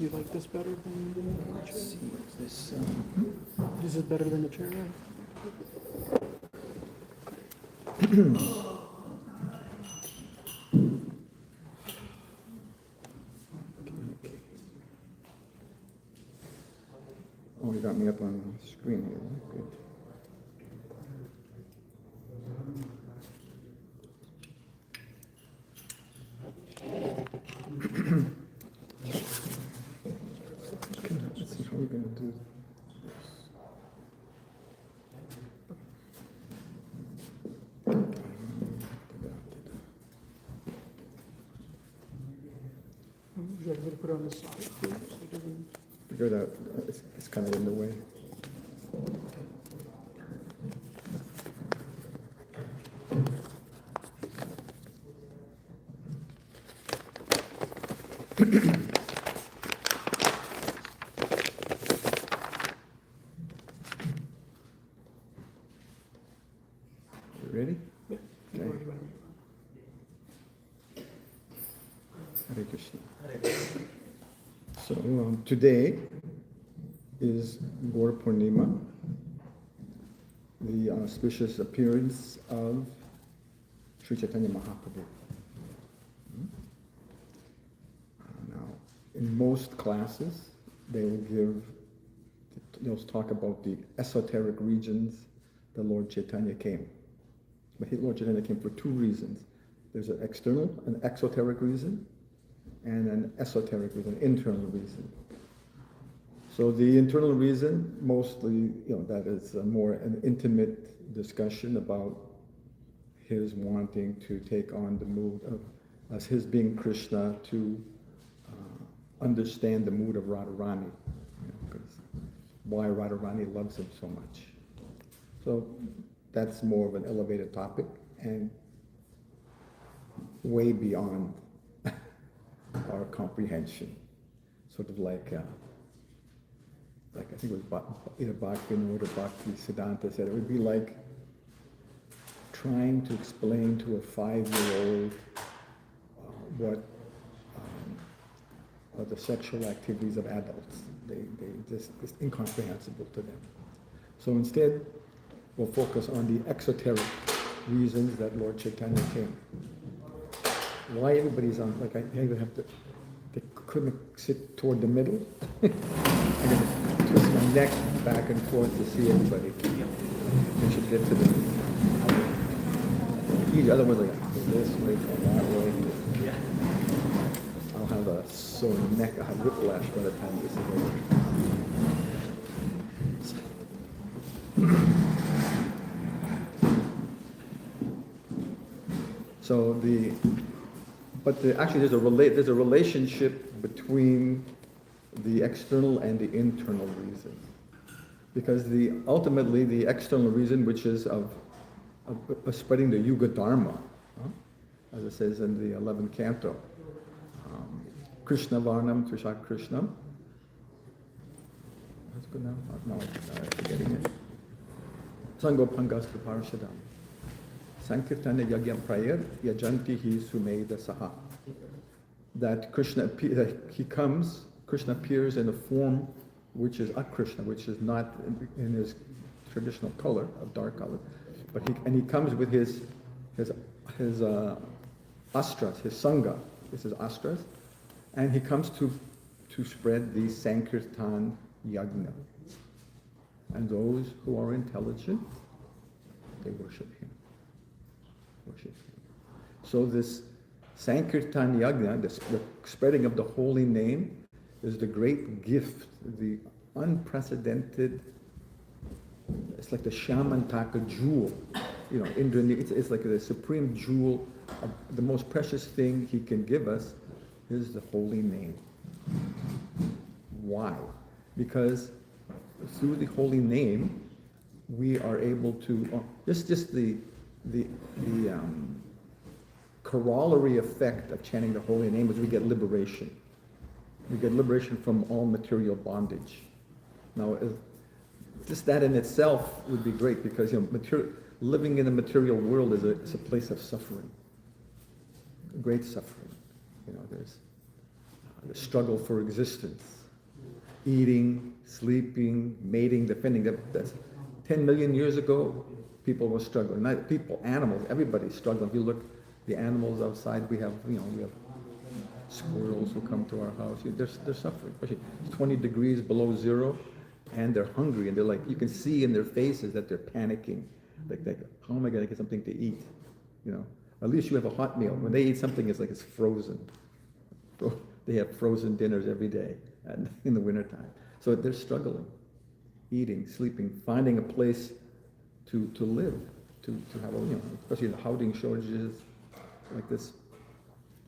You like this better than the chair? Let's see, what's this? This is better than the chair, right? Oh, you got me up on the screen here. Good. Let's see how we're going to do this. Would you like me to put it on the side too, so it doesn't... Figure it out. It's kind of in the way. You ready? Yeah. Okay. Already better. Hare Krishna. So today is Gaura Purnima, the auspicious appearance of Sri Chaitanya Mahaprabhu. Now, in most classes, they'll talk about the esoteric regions the Lord Chaitanya came. But Lord Chaitanya came for two reasons. There's an external, an exoteric reason, and an esoteric reason, an internal reason. So the internal reason, mostly, that is more an intimate discussion about his wanting to take on the mood of, as his being Krishna, to understand the mood of Radharani, because why Radharani loves him so much. So that's more of an elevated topic and way beyond our comprehension. Sort of like I think it was either Bhaktivinoda or Bhakti Siddhanta said, it would be like trying to explain to a 5-year-old what are the sexual activities of adults. They just, it's incomprehensible to them. So instead, we'll focus on the exoteric reasons that Lord Chaitanya came. Why everybody's on, like I even have to, they couldn't sit toward the middle. I gotta twist my neck back and forth to see everybody. They should get to the other ones like this way, that way. I'll have a sore neck, I'll have whiplash by the time this is over. So actually there's a relationship between the external and the internal reason, because ultimately the external reason, which is of spreading the Yuga Dharma, as it says in the 11th canto, Krishna Varnam Trisha Krishnam. That's good now. No, I'm forgetting it. Sango Pangastu Parashadam. Sankirtana Yagyam Prayer Yajanti Hi Sumeda Saha. That Krishna appears in a form which is Krishna, which is not in his traditional color, of dark color, but he comes with his astras, his sangha, this is astras, and he comes to spread the Sankirtan Yagna. And those who are intelligent, they worship him. So this Sankirtan Yagna, the spreading of the holy name, is the great gift, the unprecedented, it's like the Shyamsundar jewel, it's like the supreme jewel, the most precious thing he can give us is the holy name. Why? Because through the holy name, we are able to, just the corollary effect of chanting the holy name is we get liberation. We get liberation from all material bondage. Now, just that in itself would be great, because living in the material world is a place of suffering, great suffering. There's the struggle for existence, eating, sleeping, mating, defending. That's 10 million years ago, people were struggling. Not people, animals, everybody's struggling. If you look, the animals outside, we have squirrels who come to our house. They're suffering, especially 20 degrees below zero, and they're hungry, and they're like, you can see in their faces that they're panicking. Like how am I going to get something to eat? At least you have a hot meal. When they eat something, it's like it's frozen. They have frozen dinners every day and in the wintertime. So they're struggling, eating, sleeping, finding a place to live, to have, especially the housing shortages like this,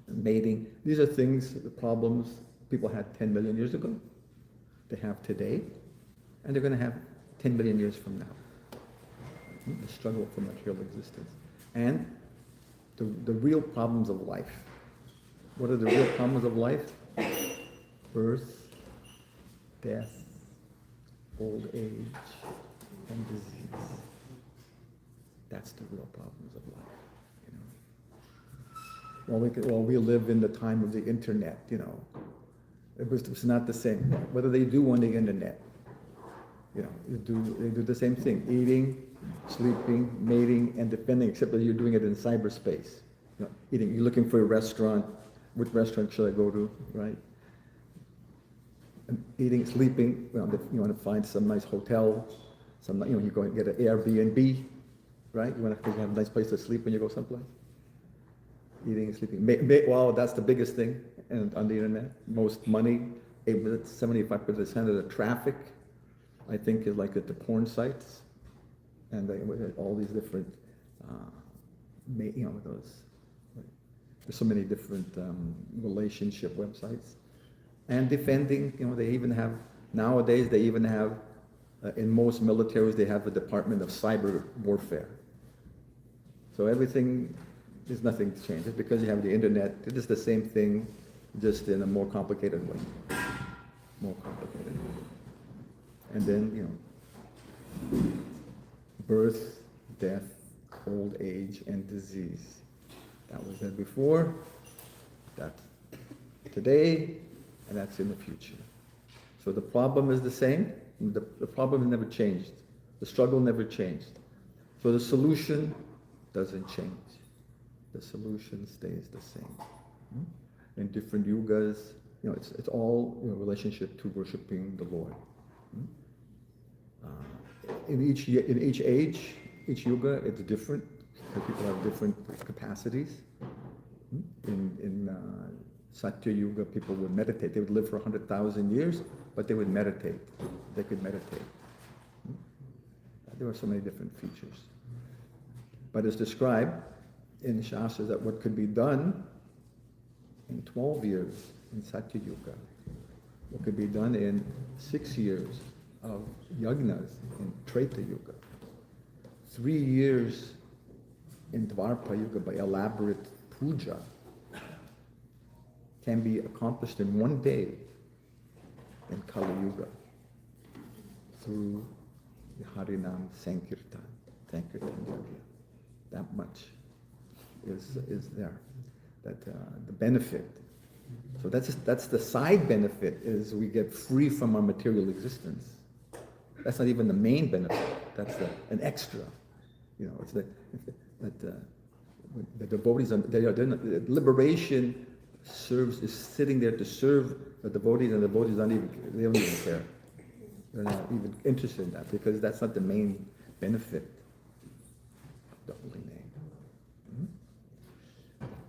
mating. These are things, the problems people had 10 million years ago, they have today, and they're going to have 10 million years from now. The struggle for material existence. And the real problems of life. What are the real problems of life? Birth, death, old age, and disease. That's the real problems of life. Well, we live in the time of the internet, It's not the same. What do they do on the internet? They do the same thing. Eating, sleeping, mating, and defending, except that you're doing it in cyberspace. Eating, you're looking for a restaurant. Which restaurant should I go to, right? And eating, sleeping, you want to find some nice hotel, you go and get an Airbnb, right? You want to have a nice place to sleep when you go someplace. Eating, sleeping. That's the biggest thing on the internet. Most money, 75% of the traffic, I think, is like at the porn sites, and all these different, there's so many different relationship websites, and defending. They even have nowadays. They even have in most militaries they have a department of cyber warfare. So everything, there's nothing to change. Just because you have the internet, it is the same thing, just in a more complicated way. More complicated. And then, birth, death, old age, and disease. That was there before, that's today, and that's in the future. So the problem is the same. The problem never changed. The struggle never changed. So the solution doesn't change. The solution stays the same. In different yugas, it's all relationship to worshiping the Lord. In each age, each yuga, it's different. People have different capacities. In Satya Yuga, people would meditate. They would live for 100,000 years, but they would meditate. They could meditate. There were so many different features. But it's described in the Shastras that what could be done in 12 years in Satya Yuga, what could be done in 6 years of yagnas in Treta Yuga, 3 years in Dvarpa Yuga by elaborate puja, can be accomplished in 1 day in Kali Yuga through the Harinam Sankirtan Yagya. That much is there. That the benefit. So that's the side benefit, is we get free from our material existence. That's not even the main benefit. That's an extra. It's the devotees. Liberation is sitting there to serve the devotees, and the devotees don't even care. They're not even interested in that, because that's not the main benefit of the holy name.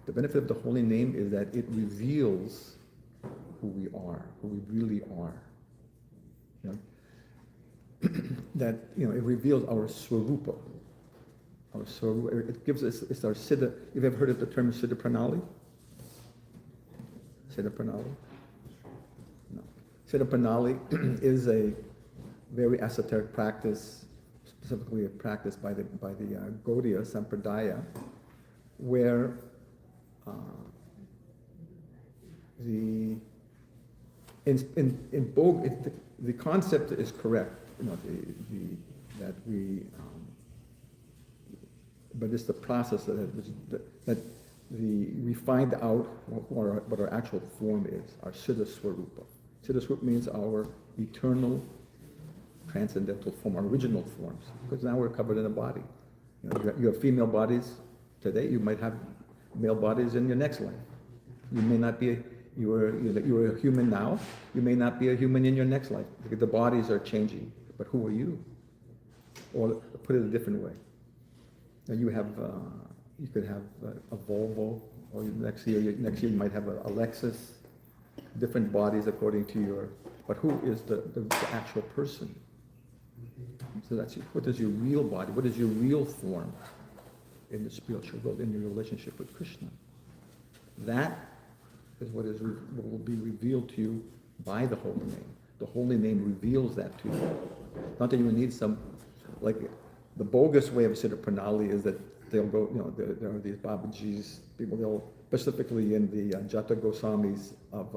The benefit of the holy name is that it reveals who we are, who we really are. That it reveals our swarupa. Our swarupa. It gives us. It's our siddha. You've ever heard of the term siddha pranali? Siddha pranali? No. Siddha pranali is a very esoteric practice, specifically a practice by the Gaudiya Sampradaya, where the concept is correct. But it's the process that we find out what our actual form is, our Siddha Swarupa. Siddha Swarupa means our eternal, transcendental form, our original forms. Because now we're covered in a body. You have female bodies today, you might have male bodies in your next life. You may not be, you're a human now, you may not be a human in your next life. Because the bodies are changing, but who are you? Or put it a different way. Now you could have a Volvo, or next year you might have a Lexus, different bodies according to your, but who is the actual person? So what is your real body? What is your real form in the spiritual world, in your relationship with Krishna? That is what will be revealed to you by the holy name. The holy name reveals that to you. Not that you need some, like the bogus way of Siddha Pranali is that they'll go, there are these Babajis, people, they'll, specifically in the Jata Goswamis of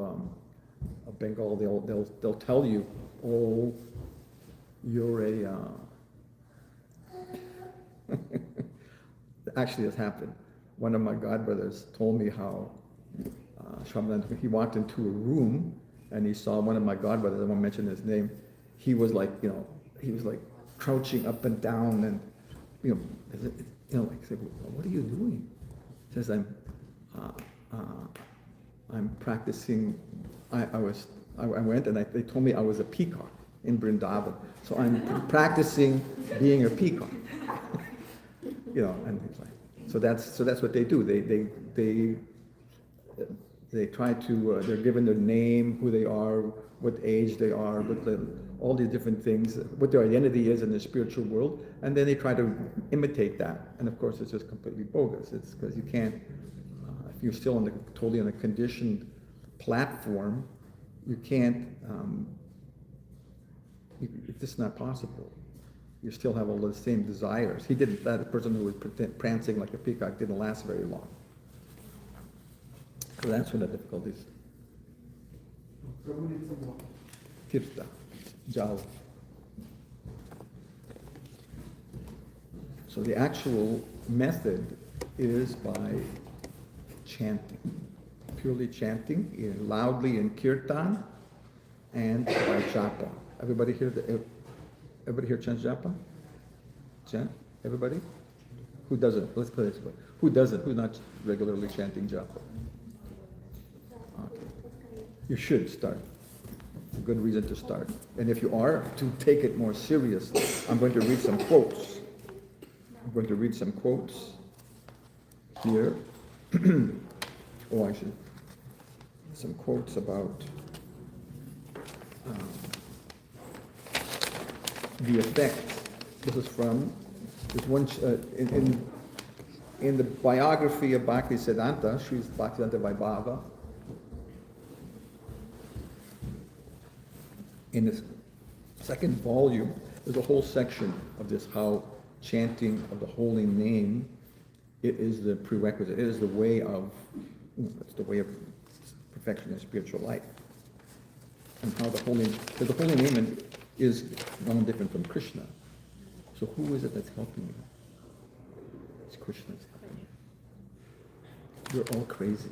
Bengal, they'll tell you, oh, you're a, actually this happened. One of my godbrothers told me how Shyamsundar, he walked into a room and he saw one of my godbrothers, I won't mention his name, he was like crouching up and down and, like, say, well, what are you doing? He says, I'm practicing, I went and they told me I was a peacock in Vrindavan. So I'm practicing being a peacock. And it's like, so that's what they do. They try to, they're given their name, who they are, what age they are, all these different things, what their identity is in the spiritual world, and then they try to imitate that. And of course, it's just completely bogus. It's because you can't, if you're still totally on a conditioned platform, you can't, it's just not possible. You still have all the same desires. That person who was prancing like a peacock didn't last very long. So that's one of the difficulties. Kirta, Jal. So the actual method is by chanting, purely chanting, loudly in kirtan, and by japa. Everybody here chants japa? Chant? Everybody? Who doesn't? Let's put it this way. Who doesn't? Who's not regularly chanting japa? Okay. You should start. A good reason to start. And if you are, to take it more seriously, I'm going to read some quotes. Here. Some quotes about the effect. This is from one in the biography of Bhaktisiddhanta, Sri Bhaktisiddhanta Vaibhava. In this second volume, there's a whole section of this, how chanting of the holy name, it is the prerequisite, it is the way of, it's the way of perfection in spiritual life. And how the holy name is no different from Krishna. So who is it that's helping you? It's Krishna that's helping you. You're all crazy.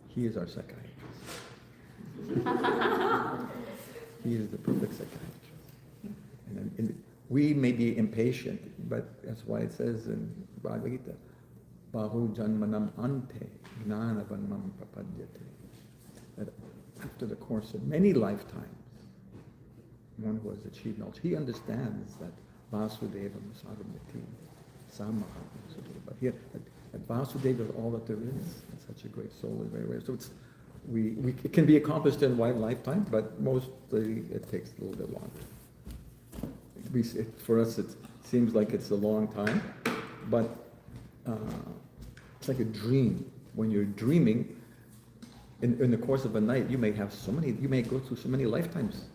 He is our psychiatrist. He is the perfect psychiatrist. And we may be impatient, but that's why it says in Bhagavad Gita, Bahu janmanam ante gnanavanmam prapadyate. That after the course of many lifetimes, one who has achieved knowledge, he understands that Vasudeva Sarvamati, Samaham Vasudeva. Here, that Vasudeva is all that there is. It's such a great soul, is very rare. So it can be accomplished in one lifetime, but mostly it takes a little bit longer. For us, it seems like it's a long time, but it's like a dream. When you're dreaming, in the course of a night, you may go through so many lifetimes,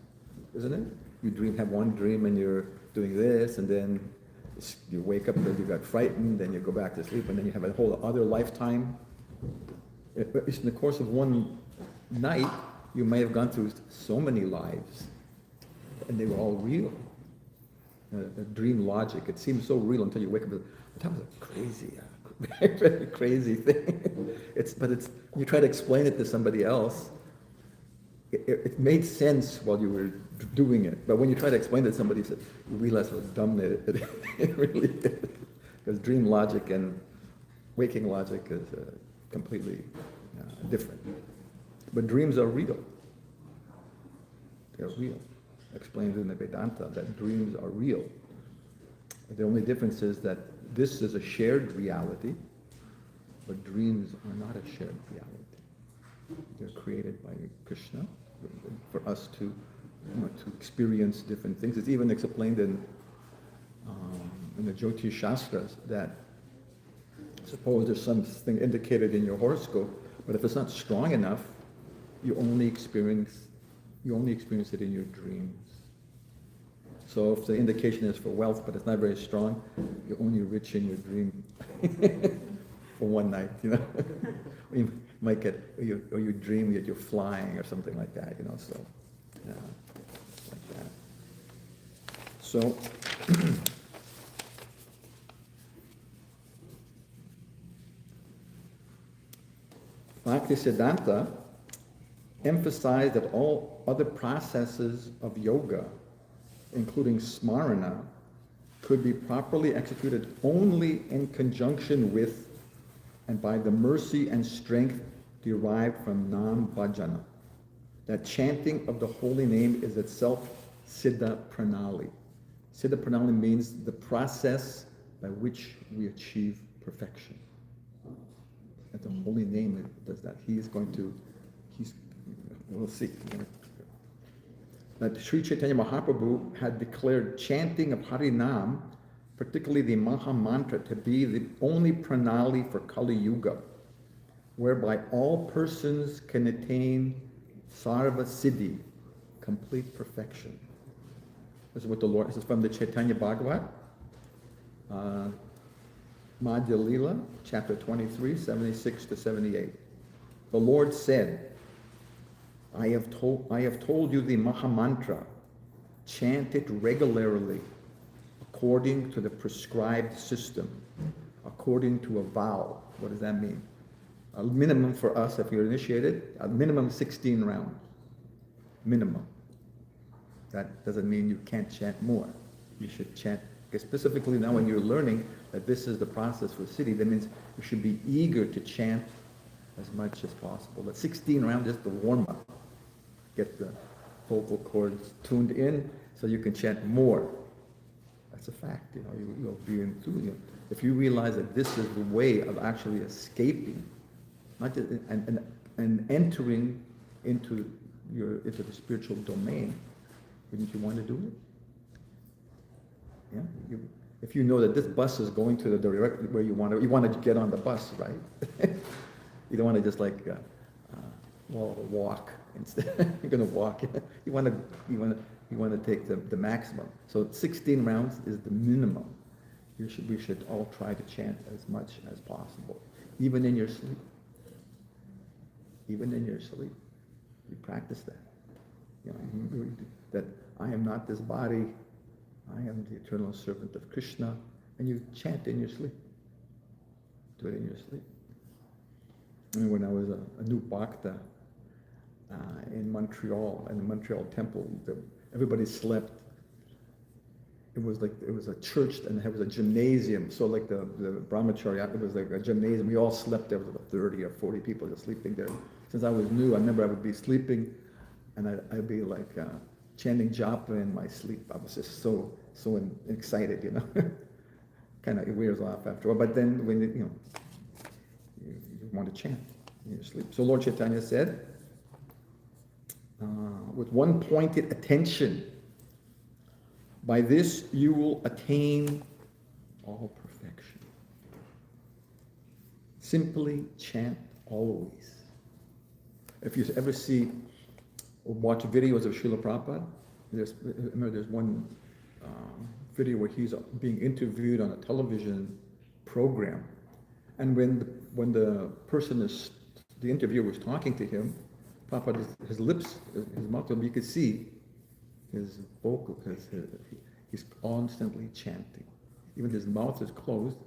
isn't it? You have one dream and you're doing this, and then you wake up because you got frightened, then you go back to sleep, and then you have a whole other lifetime. It's in the course of one night, you may have gone through so many lives, and they were all real. Dream logic, it seems so real until you wake up. That was crazy. very, very crazy thing. But you try to explain it to somebody else, it made sense while you were doing it. But when you try to explain it to somebody, you realize how dumb it really is. Because dream logic and waking logic is completely different. But dreams are real. They're real. Explained in the Vedanta that dreams are real. The only difference is that this is a shared reality, but dreams are not a shared reality. They're created by Krishna for us to experience different things. It's even explained in the Jyotish Shastras that suppose there's something indicated in your horoscope, but if it's not strong enough, you only experience it in your dreams. So if the indication is for wealth, but it's not very strong, you're only rich in your dream for one night, you might get, or you dream that you're flying or something like that, so, like that. So, Bhaktisiddhanta emphasized that all other processes of yoga, including smarana, could be properly executed only in conjunction with and by the mercy and strength derived from nam bhajana. That chanting of the holy name is itself siddha pranali. Siddha pranali means the process by which we achieve perfection. And the holy name does that. We'll see. That Sri Chaitanya Mahaprabhu had declared chanting of Harinam, particularly the Maha Mantra, to be the only pranali for Kali Yuga, whereby all persons can attain sarva siddhi, complete perfection. This is what the Lord, this is from the Chaitanya Bhagavat, Madhya Lila, chapter 23, 76 to 78. The Lord said, I have told you the Maha Mantra. Chant it regularly, according to the prescribed system, according to a vow. What does that mean? A minimum for us, if you're initiated, a minimum 16 rounds. Minimum. That doesn't mean you can't chant more. You should chant, because specifically now when you're learning that this is the process for siddhi, that means you should be eager to chant as much as possible. But 16 rounds is the warm-up. Get the vocal cords tuned in so you can chant more. That's a fact, you'll be enthused. If you realize that this is the way of actually escaping, not just, and entering into the spiritual domain, wouldn't you want to do it? Yeah. If you know that this bus is going to the direct where you want to get on the bus, right? You don't want to just walk instead. You're going to walk. You want to take the maximum. So 16 rounds is the minimum. We should all try to chant as much as possible, even in your sleep. Even in your sleep, you practice that. That I am not this body. I am the eternal servant of Krishna, and you chant in your sleep. Do it in your sleep. I mean, when I was a new bhakta in Montreal, in the Montreal temple, everybody slept. It was a church and it was a gymnasium. So like the brahmacharya, it was like a gymnasium. We all slept there. There was about 30 or 40 people just sleeping there. Since I was new, I remember I would be sleeping, and I'd be like chanting japa in my sleep. I was just so excited, Kind of it wears off after a while. But then when you want to chant in your sleep. So Lord Chaitanya said, with one pointed attention, by this you will attain all perfection. Simply chant always. If you ever see or watch videos of Srila Prabhupada, there's one video where he's being interviewed on a television program, and when the interviewer was talking to him, Prabhupada, his lips, his mouth, you could see his vocal, he's constantly chanting. Even his mouth is closed,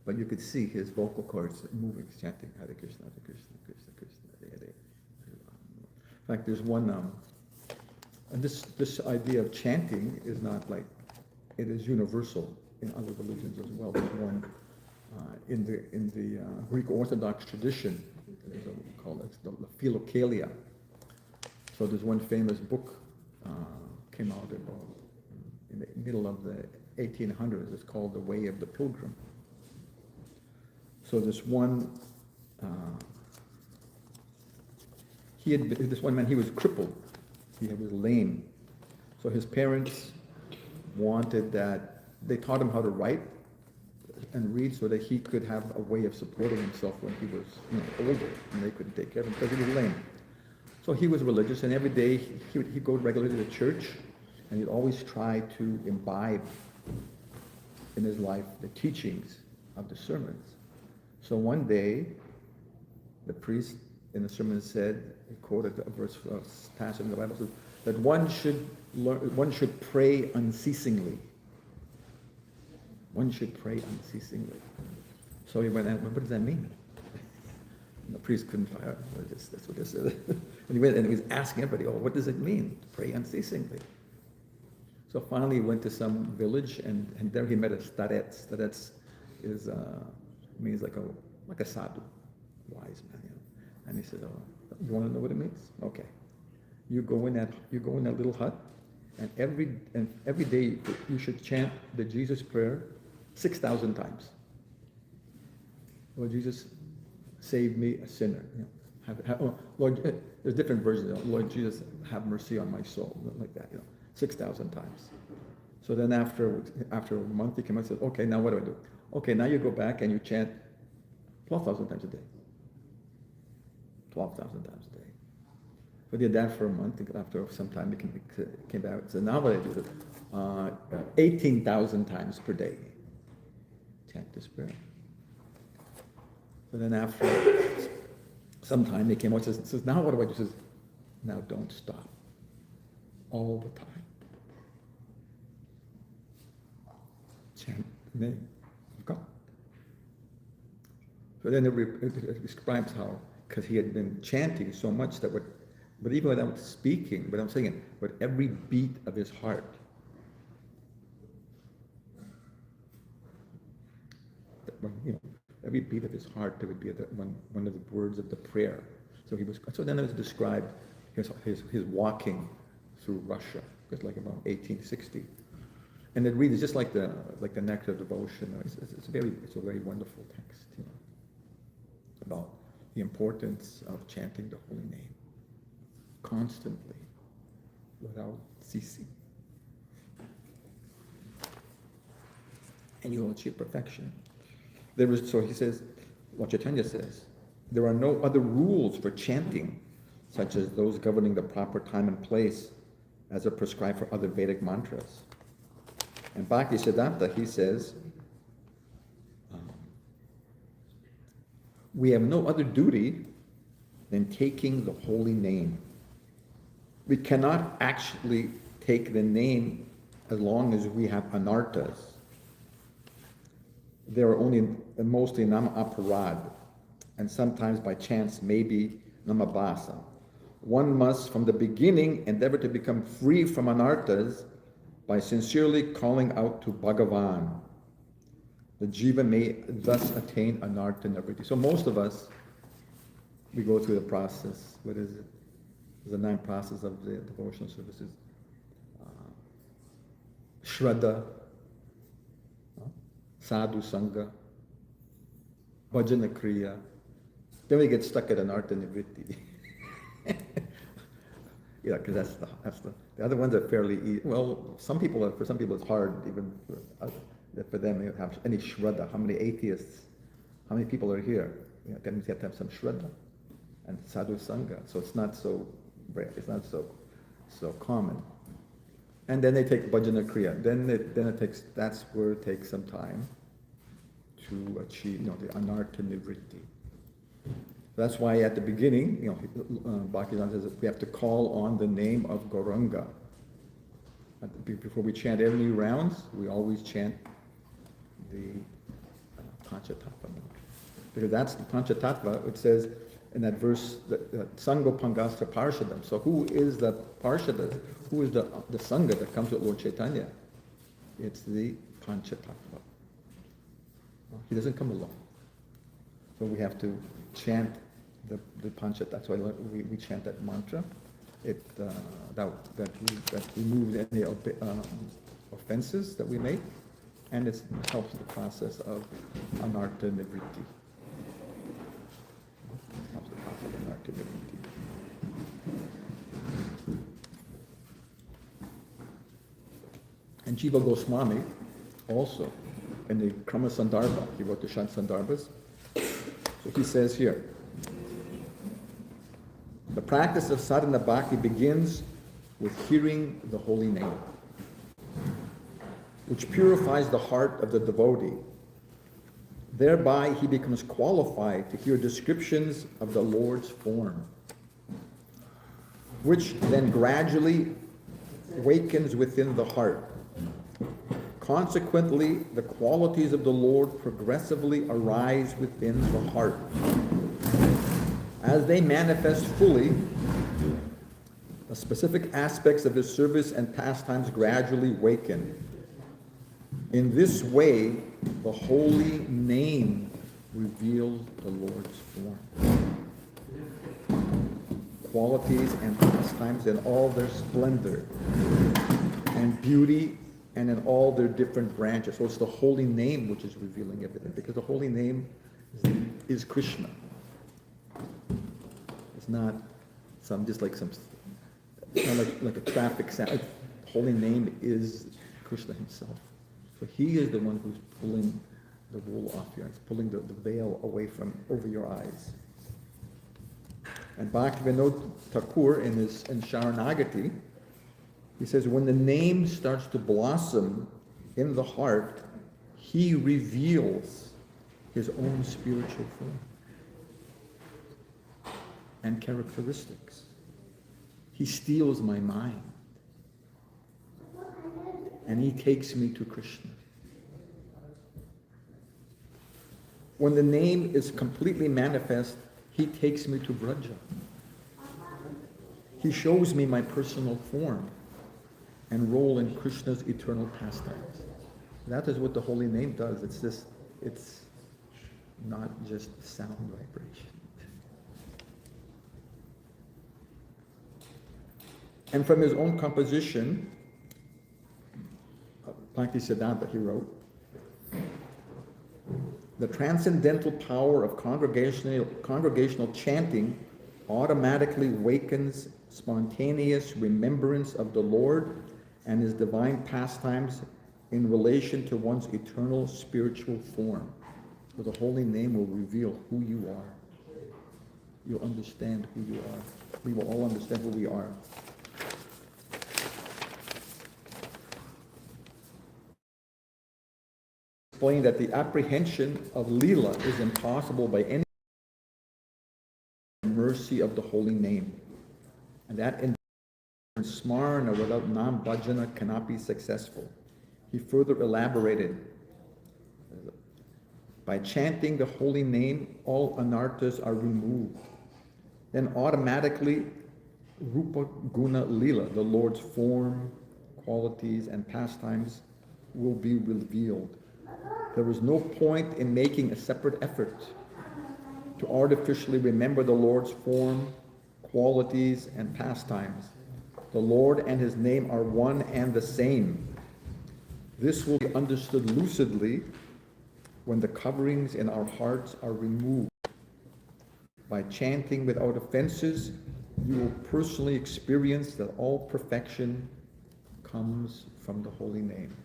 but you could see his vocal cords moving, chanting Hare Krishna, Hare Krishna, Krishna Krishna, Hare Hare. In fact, there's one, and this idea of chanting is not like, it is universal in other religions as well. There's one in the Greek Orthodox tradition, there's we call it the Philokalia. So there's one famous book came out in the middle of the 1800s. It's called The Way of the Pilgrim. So this one man, he was crippled. He was lame. So his parents wanted that, they taught him how to write and read so that he could have a way of supporting himself when he was older and they couldn't take care of him because he was lame. So he was religious, and every day he'd go regularly to church, and he'd always try to imbibe in his life the teachings of the sermons. So one day, the priest in the sermon said, he quoted a verse, passage in the Bible, says, that one should pray unceasingly. One should pray unceasingly. So he went, what does that mean? And the priest couldn't fire it. That's what it said. And he went and he was asking everybody, what does it mean to pray unceasingly? So finally he went to some village, and there he met a starets. Starets is means like a sadhu, wise man. And he said, you want to know what it means? Okay. You go in that little hut, and every day you should chant the Jesus prayer 6,000 times. Lord Jesus, save me, a sinner. Lord, there's different versions. Lord Jesus, have mercy on my soul, like that. 6,000 times. So then after a month, he came out and said, okay, now what do I do? Okay, now you go back and you chant 12,000 times a day. 12,000 times a day. So he did that for a month. After some time, he came back and said, now what do I do? 18,000 times per day. Chant this prayer. So then after some time, he came out and says, now what do I do? He says, now don't stop. All the time. Chant the name of God. So then it describes how, because he had been chanting so much that but even without speaking, but I'm saying it, with every beat of his heart, every beat of his heart, there would be one of the words of the prayer. So then it was described his walking through Russia. It's like about 1860, and it reads just like the Nectar of Devotion. It's a very wonderful text, about the importance of chanting the holy name constantly, without ceasing, and you will achieve perfection. So he says, what Chaitanya says, there are no other rules for chanting, such as those governing the proper time and place, as are prescribed for other Vedic mantras. And Bhakti Siddhanta, he says, we have no other duty than taking the holy name. We cannot actually take the name as long as we have anartas. There are mostly nama aparad, and sometimes by chance maybe namabhasa. One must, from the beginning, endeavor to become free from anartas by sincerely calling out to Bhagavan. The jiva may thus attain anartha nivritti. So most of us, we go through the process. What is it? The 9 process of the devotional services. Shraddha, sadhu sangha, bhajana kriya. Then we get stuck at anartha nivritti. Because that's the other ones are fairly easy. Well, for some people it's hard, even for them to have any shraddha. How many atheists, how many people are here? That means you have to have some shraddha and sadhu sangha. So it's not so rare, it's not so common. And then they take bhajana kriya. That's where it takes some time to achieve, the anartha nivritti. That's why at the beginning, Bhaktivedanta says that we have to call on the name of Gauranga. Before we chant any rounds, we always chant the Panchatattva mantra. Because that's the Panchatattva, it says in that verse, Sangha Pangastra Parshadam. So who is the Parshada? Who is the Sangha that comes with Lord Chaitanya? It's the Panchatattva. He doesn't come alone. So we have to chant the Panchatattva. That's why we chant that mantra. That removes any offenses that we make, and it helps the process of anartha nivritti. Helps the process of anartha nivritti. And Jiva Goswami also, in the Krama Sandarbha, he wrote the Shyamsundarbhas. So he says here, the practice of sadhana bhakti begins with hearing the holy name, which purifies the heart of the devotee. Thereby he becomes qualified to hear descriptions of the Lord's form, which then gradually awakens within the heart. Consequently, the qualities of the Lord progressively arise within the heart. As they manifest fully, the specific aspects of his service and pastimes gradually waken. In this way, the holy name reveals the Lord's form, qualities and pastimes in all their splendor and beauty and in all their different branches. So it's the holy name which is revealing everything, because the holy name is Krishna. It's not just like a traffic sound. The holy name is Krishna himself. So he is the one who's pulling the wool off your eyes, pulling the veil away from over your eyes. And Bhaktivinoda Thakur in Sharanagati, he says, when the name starts to blossom in the heart, he reveals his own spiritual form and characteristics. He steals my mind, and he takes me to Krishna. When the name is completely manifest, he takes me to Vraja. He shows me my personal form and role in Krishna's eternal pastimes. That is what the holy name does. It's not just sound vibration. And from his own composition, Bhakti Siddhanta, he wrote, the transcendental power of congregational chanting automatically wakens spontaneous remembrance of the Lord and his divine pastimes in relation to one's eternal spiritual form. So the holy name will reveal who you are. You'll understand who you are. We will all understand who we are. Explain that the apprehension of Leela is impossible by any mercy of the holy name. And that in smarna without nam bhajana cannot be successful. He further elaborated, by chanting the holy name, all anarthas are removed. Then automatically Rupa Guna Leela, the Lord's form, qualities, and pastimes will be revealed. There is no point in making a separate effort to artificially remember the Lord's form, qualities, and pastimes. The Lord and his name are one and the same. This will be understood lucidly when the coverings in our hearts are removed. By chanting without offenses, you will personally experience that all perfection comes from the holy name.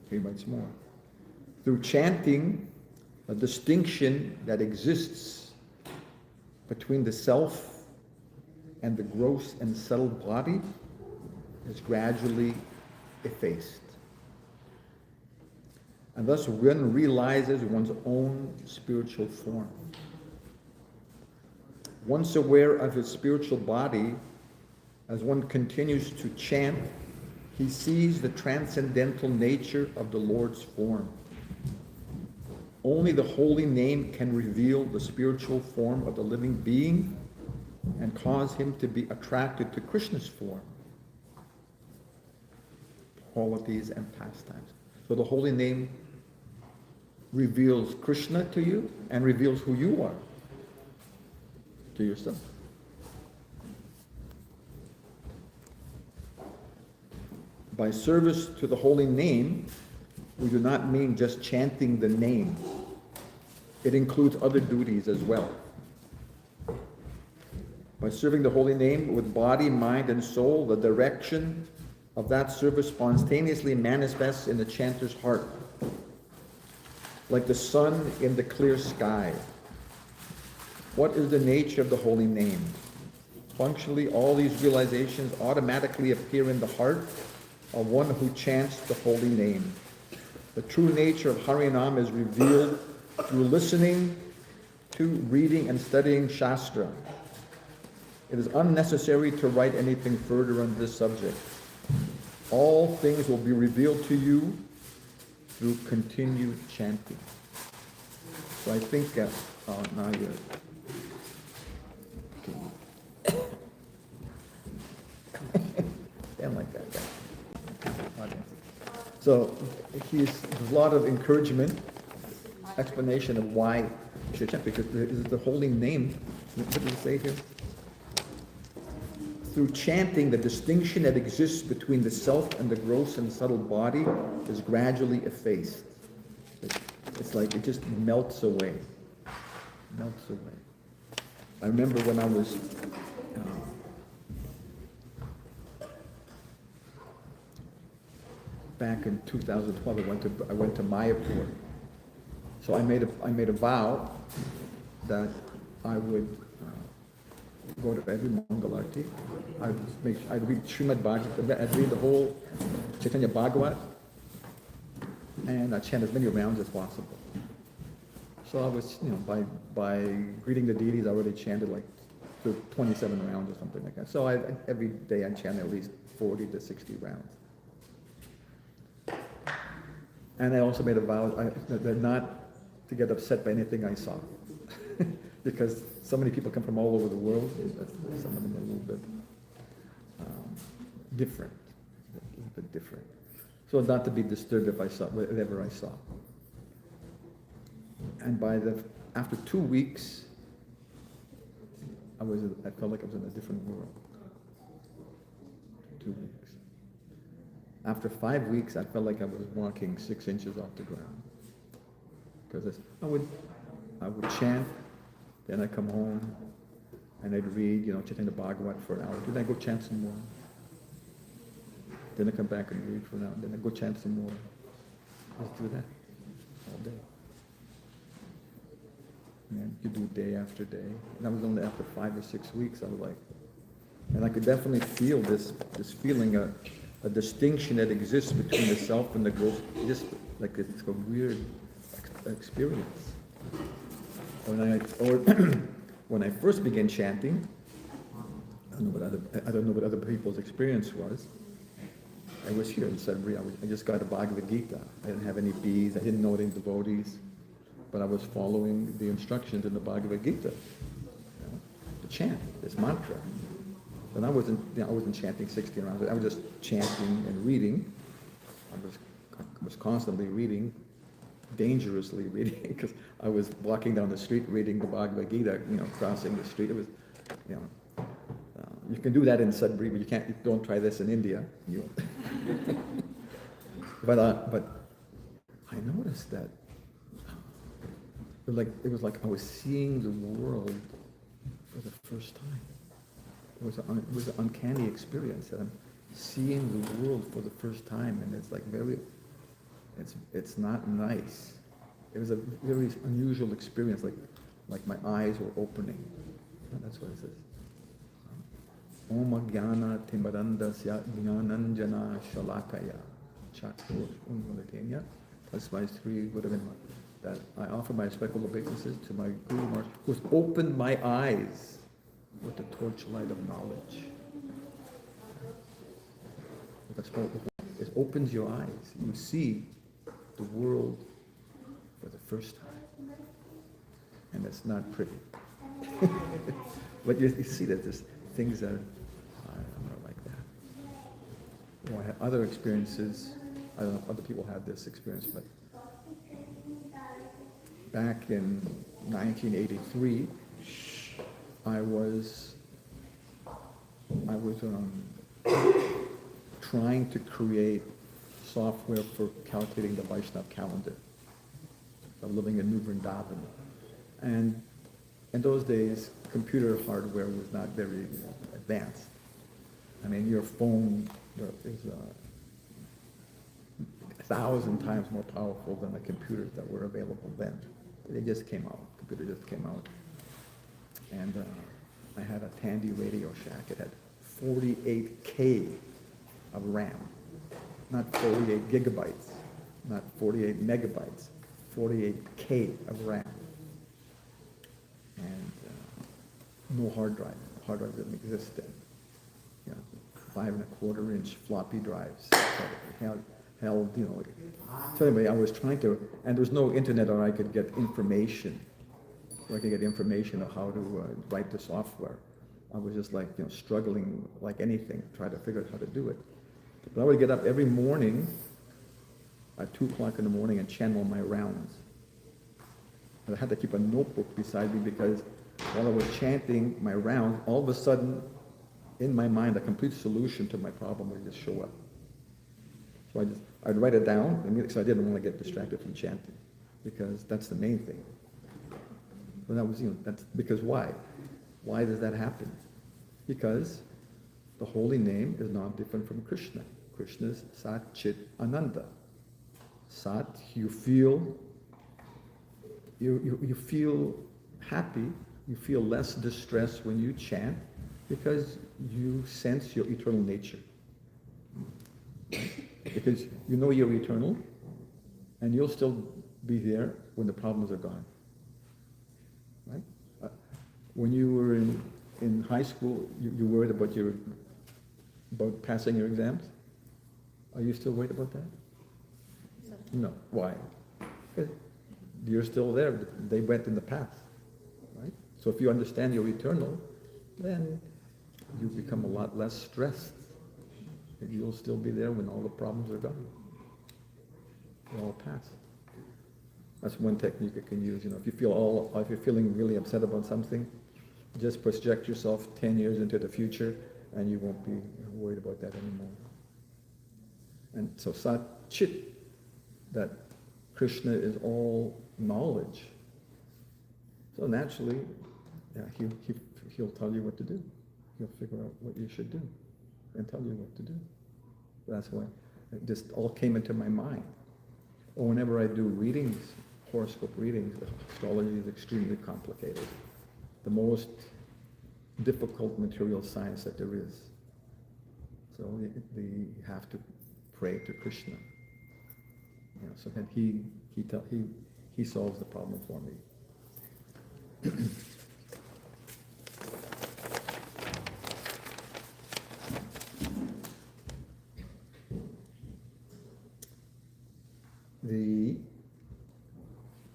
He writes more. Through chanting, a distinction that exists between the self and the gross and subtle body is gradually effaced. And thus one realizes one's own spiritual form. Once aware of his spiritual body, as one continues to chant, He sees the transcendental nature of the Lord's form. Only the holy name can reveal the spiritual form of the living being and cause him to be attracted to Krishna's form, qualities, and pastimes. So the holy name reveals Krishna to you and reveals who you are to yourself. By service to the holy name, we do not mean just chanting the name. It includes other duties as well. By serving the holy name with body, mind, and soul, the direction of that service spontaneously manifests in the chanter's heart, like the sun in the clear sky. What is the nature of the holy name? Functionally, all these realizations automatically appear in the heart of one who chants the holy name. The true nature of Harinam is revealed through listening to, reading, and studying Shastra. It is unnecessary to write anything further on this subject. All things will be revealed to you through continued chanting. So I think now you're... Okay. Stand like that, guys. So there's a lot of encouragement, explanation of why you should chant, because the holy name, what does it say here? Through chanting, the distinction that exists between the self and the gross and subtle body is gradually effaced. It's like it just melts away. Melts away. I remember when I was back in 2012, I went to Mayapur. So I made a vow that I would go to every Mangalarti. I'd read Srimad Bhagavatam, I'd read the whole Chaitanya Bhagavat, and I'd chant as many rounds as possible. So I was, by greeting the deities, I already chanted like 27 rounds or something like that. So every day I'd chant at least 40 to 60 rounds. And I also made a vow that not to get upset by anything I saw. Because so many people come from all over the world, some of them are a little bit different. So not to be disturbed if I saw whatever I saw. And after 2 weeks, I felt like I was in a different world. 2 weeks. After 5 weeks, I felt like I was walking 6 inches off the ground. Because I would chant, then I'd come home, and I'd read, Chaitanya Bhagavat for an hour. Then I'd go chant some more. Then I'd come back and read for an hour. Then I'd go chant some more. Just do that all day. And you do day after day. And that was only after 5 or 6 weeks. I was like, and I could definitely feel this feeling, a distinction that exists between the self and the gross. Just like it's a weird experience. When I first began chanting, I don't know what other people's experience was. I was here in Sudbury. I just got a Bhagavad Gita. I didn't have any beads. I didn't know any devotees, but I was following the instructions in the Bhagavad Gita to chant this mantra. And I wasn't chanting 60 rounds. I was just chanting and reading. I was constantly reading, dangerously reading, because I was walking down the street reading the Bhagavad Gita, crossing the street. It was, you can do that in Sudbury, but you don't try this in India. But I noticed that it was like I was seeing the world for the first time. It was an uncanny experience that I'm seeing the world for the first time, and it's like it's not nice. It was a very unusual experience, like my eyes were opening. And that's what it says. Om Jnana Timbarandasya Jnananjana Shalakaya Chatur Unvalatenya. That's my three Buddha. That I offer my respectful obeisances to my Guru Maharaj, who has opened my eyes with the torchlight of knowledge. That's opens your eyes. You see the world for the first time. And it's not pretty. But you see that there's things that are not like that. I had other experiences. I don't know if other people had this experience, but back in 1983, I was trying to create software for calculating the Vaishnava calendar. I'm living in New Vrindavan. And in those days, computer hardware was not very advanced. I mean, your phone is 1,000 times more powerful than the computers that were available then. They just came out. Computer just came out. And I had a Tandy Radio Shack. It had 48K of RAM. Not 48 gigabytes, not 48 megabytes, 48K of RAM. And no hard drive. Hard drive didn't exist then. You know, 5.25-inch floppy drives. Held, you know. So anyway, I was trying to, and there was no internet or I could get information. Or I could get information of how to write the software. I was just like, you know, struggling like anything, trying to figure out how to do it. But I would get up every morning at 2 o'clock in the morning and channel my rounds. And I had to keep a notebook beside me because while I was chanting my rounds, all of a sudden, in my mind, a complete solution to my problem would just show up. So I'd write it down, because I didn't want to get distracted from chanting, because that's the main thing. But that was, you know, that's because why? Why does that happen? Because the holy name is not different from Krishna. Krishna is Sat Chit Ananda. Sat, you feel happy, you feel less distress when you chant because you sense your eternal nature. Because you know you're eternal and you'll still be there when the problems are gone. Right? When you were in high school, you worried about passing your exams? Are you still worried about that? No. Why? Because you're still there. They went in the past. Right? So if you understand you're eternal, then you become a lot less stressed. And you'll still be there when all the problems are gone. They all pass. That's one technique you can use. You know, if you're feeling really upset about something, just project yourself 10 years into the future, and you won't be worried about that anymore. And so Sat Chit, that Krishna is all knowledge. So naturally, yeah, he'll tell you what to do. He'll figure out what you should do and tell you what to do. That's why it just all came into my mind. Or whenever I do readings, horoscope readings, astrology is extremely complicated. The most difficult material science that there is. So you have to pray to Krishna. You know, so that he solves the problem for me.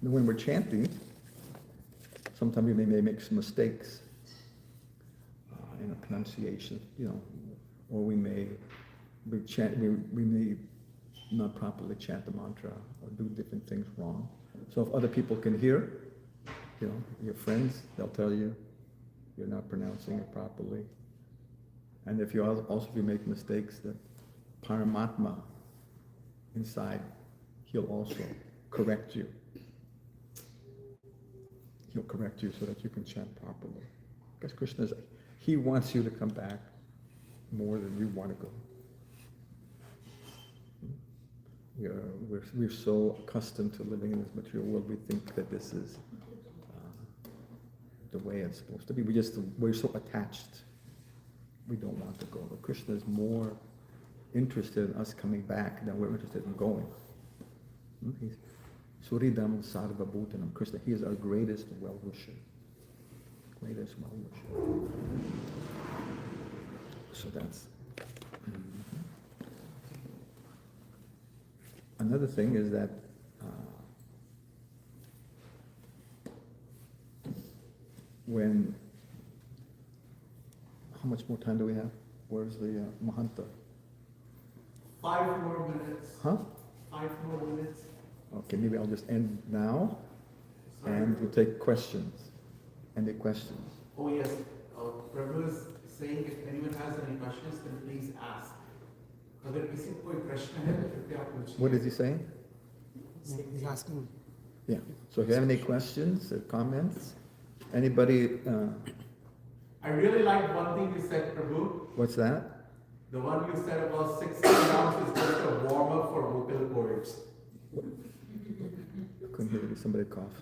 When we're chanting, sometimes we may make some mistakes in a pronunciation, you know, or we may not properly chant the mantra or do different things wrong. So if other people can hear, you know, your friends, they'll tell you you're not pronouncing it properly. And if you make mistakes, the Paramatma inside, he'll also correct you. He'll correct you so that you can chant properly. Because Krishna he wants you to come back more than you want to go. We're so accustomed to living in this material world, we think that this is the way it's supposed to be. We're so attached. We don't want to go. But Krishna is more interested in us coming back than we're interested in going. He's Suridam Sarva Bhutanam. Krishna, he is our greatest well-wisher. Greatest well-wisher. So that's... another thing is that when, how much more time do we have? Where's the Mahanta? 5 more minutes. Huh? 5 more minutes. Okay, maybe I'll just end now, Sorry. and we'll take questions. Any questions? Oh yes, Prabhu is saying if anyone has any questions, then please ask. अगर किसी को कोई प्रश्न है तो कृपया पूछिए. What is he saying? He's asking. Yeah, so if you have any questions or comments, anybody, I really like one thing you said, Prabhu. what's that? The one you said about 16 rounds is just a warm up for vocal cords. I couldn't hear you, somebody coughed.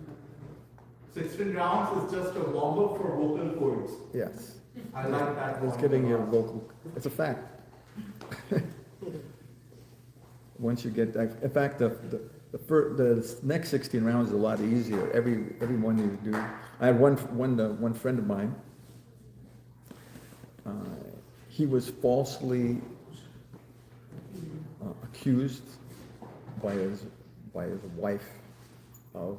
16 rounds is just a warm up for vocal cords. Yes. I like that. It's one getting a your lot. vocal, it's a fact. Once you get that, in fact, the next 16 rounds is a lot easier. Every one you do. I had one friend of mine. He was falsely accused by his wife of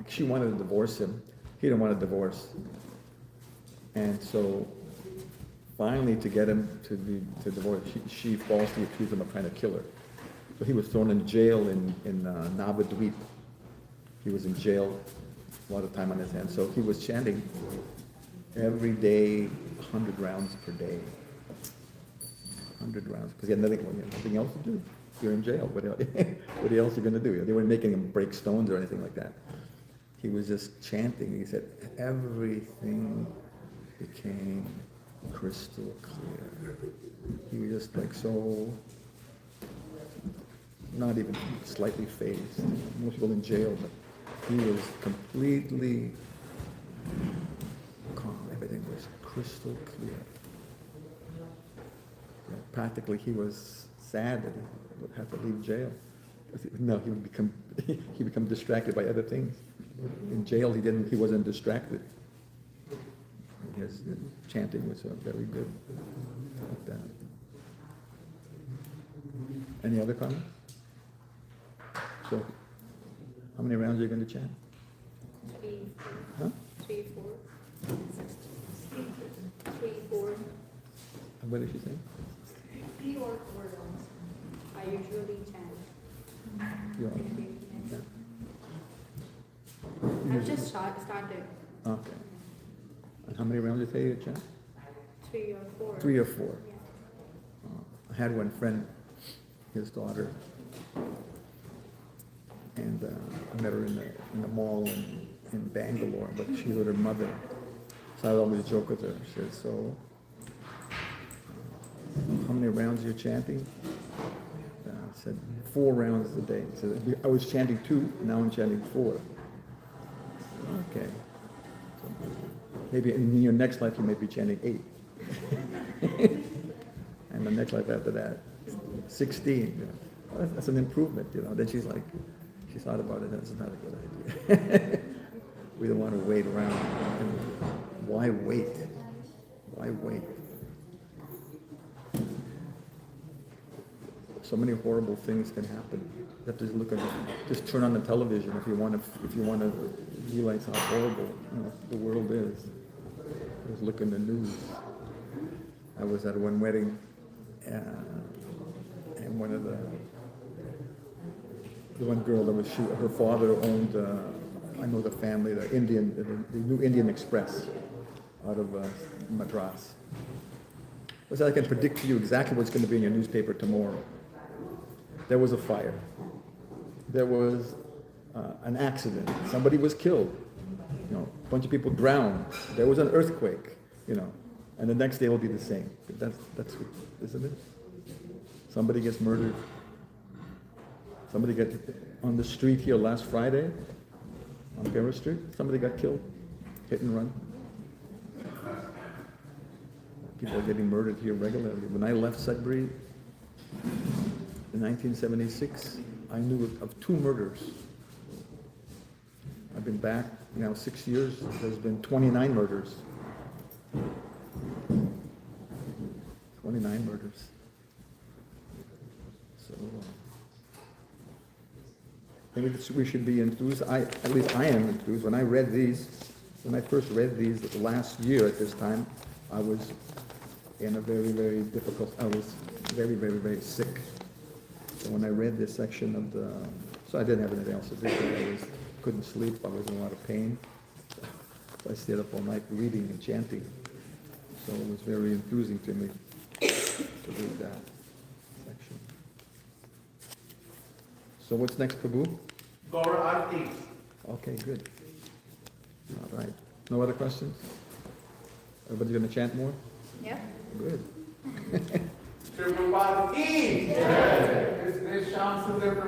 she wanted to divorce him. He didn't want a divorce. And so finally to get him to divorce, she falsely accused him of trying to kill her. So he was thrown in jail in Navadvip. He was in jail, a lot of time on his hands. So he was chanting every day, 100 rounds per day. 100 rounds, because he had nothing else to do. You're in jail. What else are you going to do? They weren't making him break stones or anything like that. He was just chanting. He said everything became crystal clear. He was just like so, not even slightly phased. Most people in jail, but he was completely calm. Everything was crystal clear. You know, practically, he was sad that he would have to leave jail. No, he would become distracted by other things. In jail, he wasn't distracted. His chanting was very good. Like that. Any other comments? So, how many rounds are you going to chant? 3, 4. Huh? 3, 4. 3, 4. And what did she say? 3 or 4 rounds. I usually chant. Yeah. I've just started. Okay. And how many rounds did you say you chant? 3 or 4. 3 or 4. Yeah. I had one friend, his daughter, and I met her in the mall in Bangalore, but she was with her mother. So I would always joke with her. She said, so, how many rounds are you chanting? I said, 4 rounds a day. She said, I was chanting 2, now I'm chanting 4. Okay. So maybe in your next life you may be chanting 8. And the next life after that, 16. You know. Well, that's an improvement, you know. Then she thought about it, that's not a good idea. We don't want to wait around. Why wait? Why wait? So many horrible things can happen. You have to just turn on the television if you want to realize how horrible the world is. Just look in the news. I was at one wedding, and one girl that was her father owned. I know the family, the New Indian Express, out of Madras. So I can predict to you exactly what's going to be in your newspaper tomorrow. There was a fire. There was an accident. Somebody was killed. A bunch of people drowned. There was an earthquake. And the next day will be the same. That's isn't it? Somebody gets murdered. Somebody got on the street here last Friday, on Paris Street. Somebody got killed, hit and run. People are getting murdered here regularly. When I left Sudbury in 1976, I knew of 2 murders. I've been back now 6 years. There's been 29 murders. 29 murders. So Maybe we should be enthused. At least I am enthused. When I first read these last year at this time, I was in a very, very difficult, I was very, very, very sick. So when I read this section of so I didn't have anything else to do. I couldn't sleep. I was in a lot of pain. So I stayed up all night reading and chanting. So it was very enthusing to me to read that section. So what's next, Prabhu? Gaura Arti. Okay, good. All right. No other questions? Everybody's going to chant more? Yeah. Good. Prabhupada ki. This Shyamsundar